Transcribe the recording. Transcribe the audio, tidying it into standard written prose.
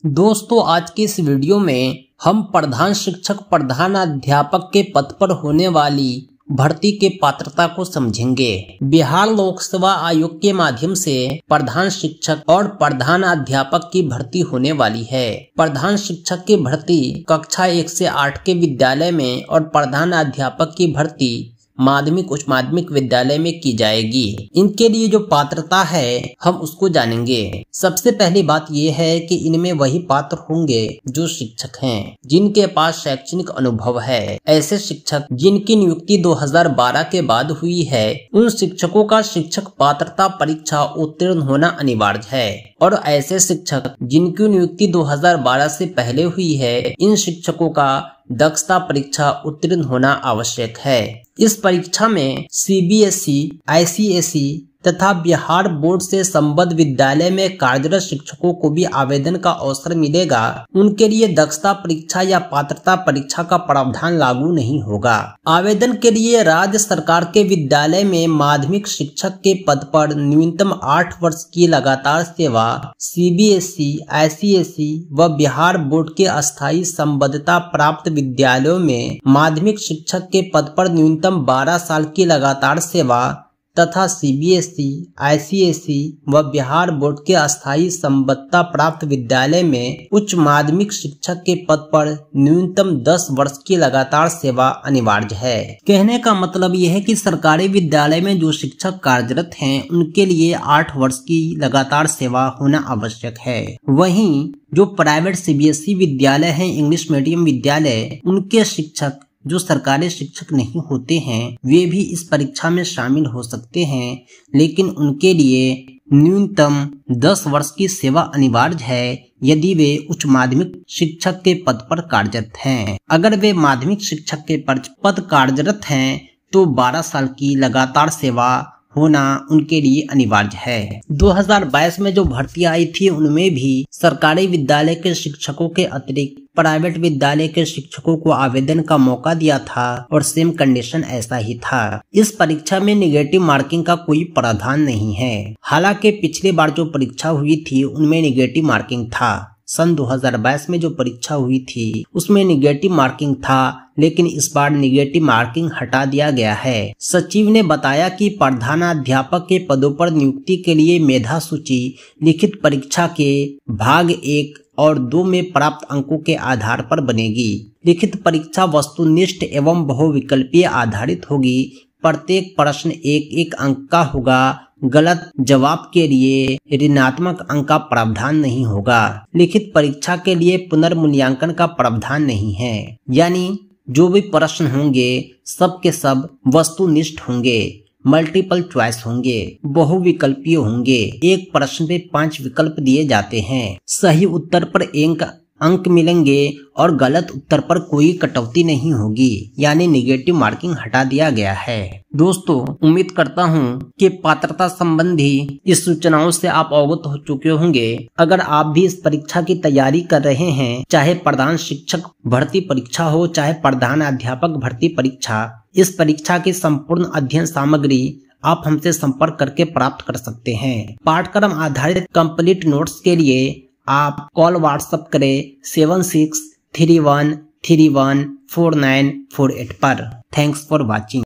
दोस्तों, आज की इस वीडियो में हम प्रधान शिक्षक प्रधानाध्यापक के पद पर होने वाली भर्ती के पात्रता को समझेंगे। बिहार लोक सेवा आयोग के माध्यम से प्रधान शिक्षक और प्रधानाध्यापक की भर्ती होने वाली है। प्रधान शिक्षक की भर्ती कक्षा 1 से 8 के विद्यालय में और प्रधानाध्यापक की भर्ती माध्यमिक उच्च माध्यमिक विद्यालय में की जाएगी। इनके लिए जो पात्रता है हम उसको जानेंगे। सबसे पहली बात यह है कि इनमें वही पात्र होंगे जो शिक्षक हैं, जिनके पास शैक्षणिक अनुभव है। ऐसे शिक्षक जिनकी नियुक्ति 2012 के बाद हुई है, उन शिक्षकों का शिक्षक पात्रता परीक्षा उत्तीर्ण होना अनिवार्य है। और ऐसे शिक्षक जिनकी नियुक्ति 2012 से पहले हुई है, इन शिक्षकों का दक्षता परीक्षा उत्तीर्ण होना आवश्यक है। इस परीक्षा में CBSE, ICSE तथा बिहार बोर्ड से संबद्ध विद्यालय में कार्यरत शिक्षकों को भी आवेदन का अवसर मिलेगा। उनके लिए दक्षता परीक्षा या पात्रता परीक्षा का प्रावधान लागू नहीं होगा। आवेदन के लिए राज्य सरकार के विद्यालय में माध्यमिक शिक्षक के पद पर न्यूनतम 8 वर्ष की लगातार सेवा, CBSE, ICSE व बिहार बोर्ड के अस्थायी संबद्धता प्राप्त विद्यालयों में माध्यमिक शिक्षक के पद पर न्यूनतम 12 साल की लगातार सेवा तथा CBSE, ICSE व बिहार बोर्ड के अस्थायी संबद्धता प्राप्त विद्यालय में उच्च माध्यमिक शिक्षक के पद पर न्यूनतम 10 वर्ष की लगातार सेवा अनिवार्य है। कहने का मतलब यह है कि सरकारी विद्यालय में जो शिक्षक कार्यरत हैं, उनके लिए 8 वर्ष की लगातार सेवा होना आवश्यक है। वहीं जो प्राइवेट CBSE विद्यालय हैं, इंग्लिश मीडियम विद्यालय, उनके शिक्षक जो सरकारी शिक्षक नहीं होते हैं, वे भी इस परीक्षा में शामिल हो सकते हैं, लेकिन उनके लिए न्यूनतम 10 वर्ष की सेवा अनिवार्य है यदि वे उच्च माध्यमिक शिक्षक के पद पर कार्यरत हैं। अगर वे माध्यमिक शिक्षक के पद कार्यरत हैं तो 12 साल की लगातार सेवा होना उनके लिए अनिवार्य है। 2022 में जो भर्ती आई थी, उनमें भी सरकारी विद्यालय के शिक्षकों के अतिरिक्त प्राइवेट विद्यालय के शिक्षकों को आवेदन का मौका दिया था और सेम कंडीशन ऐसा ही था। इस परीक्षा में नेगेटिव मार्किंग का कोई प्रावधान नहीं है। हालांकि पिछली बार जो परीक्षा हुई थी उनमें नेगेटिव मार्किंग था। सन 2022 में जो परीक्षा हुई थी उसमें नेगेटिव मार्किंग था, लेकिन इस बार नेगेटिव मार्किंग हटा दिया गया है। सचिव ने बताया कि प्रधानाध्यापक के पदों पर नियुक्ति के लिए मेधा सूची लिखित परीक्षा के भाग 1 और 2 में प्राप्त अंकों के आधार पर बनेगी। लिखित परीक्षा वस्तुनिष्ठ एवं बहुविकल्पीय आधारित होगी। प्रत्येक प्रश्न 1-1 अंक का होगा। गलत जवाब के लिए ऋणात्मक अंक का प्रावधान नहीं होगा। लिखित परीक्षा के लिए पुनर्मूल्यांकन का प्रावधान नहीं है, यानी जो भी प्रश्न होंगे सब के सब वस्तुनिष्ठ होंगे, मल्टीपल चॉइस होंगे, बहुविकल्पीय होंगे। एक प्रश्न पे 5 विकल्प दिए जाते हैं। सही उत्तर पर 1 अंक मिलेंगे और गलत उत्तर पर कोई कटौती नहीं होगी, यानी नेगेटिव मार्किंग हटा दिया गया है। दोस्तों, उम्मीद करता हूँ कि पात्रता संबंधी इस सूचनाओं से आप अवगत हो चुके होंगे। अगर आप भी इस परीक्षा की तैयारी कर रहे हैं, चाहे प्रधान शिक्षक भर्ती परीक्षा हो, चाहे प्रधानाध्यापक भर्ती परीक्षा, इस परीक्षा की संपूर्ण अध्ययन सामग्री आप हमसे संपर्क करके प्राप्त कर सकते हैं। पाठ्यक्रम आधारित कंप्लीट नोट्स के लिए आप कॉल व्हाट्सएप करें 7631314948 पर। Thanks for watching.